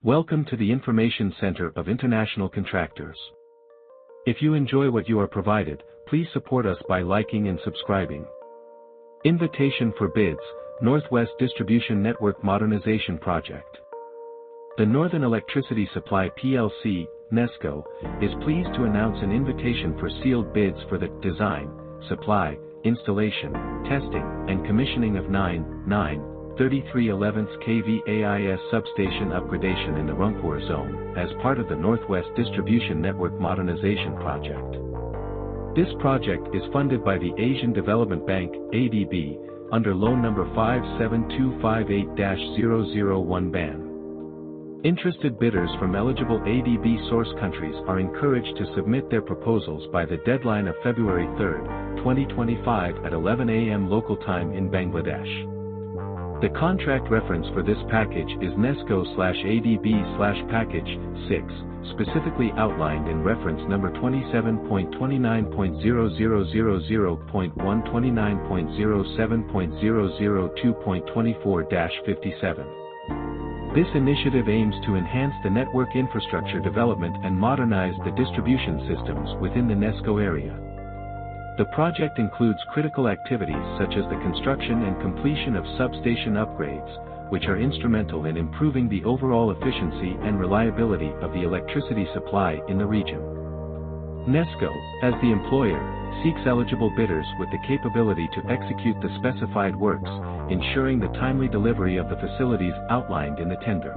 Welcome to the Information Center of International Contractors. If you enjoy what you are provided, please support us by liking and subscribing. Invitation for bids, Northwest Distribution Network Modernization Project. The Northern Electricity Supply PLC, NESCO, is pleased to announce an invitation for sealed bids for the design, supply, installation, testing, and commissioning of 3311 KV AIS Substation Upgradation in the Rangpur Zone, as part of the Northwest Distribution Network Modernization Project. This project is funded by the Asian Development Bank, ADB, under loan number 57258-001 BAN. Interested bidders from eligible ADB source countries are encouraged to submit their proposals by the deadline of February 3, 2025 at 11 a.m. local time in Bangladesh. The contract reference for this package is NESCO/ADB/Package 6, specifically outlined in reference number 27.29.000129.07.002.24-57. This initiative aims to enhance the network infrastructure development and modernize the distribution systems within the NESCO area. The project includes critical activities such as the construction and completion of substation upgrades, which are instrumental in improving the overall efficiency and reliability of the electricity supply in the region. NESCO, as the employer, seeks eligible bidders with the capability to execute the specified works, ensuring the timely delivery of the facilities outlined in the tender.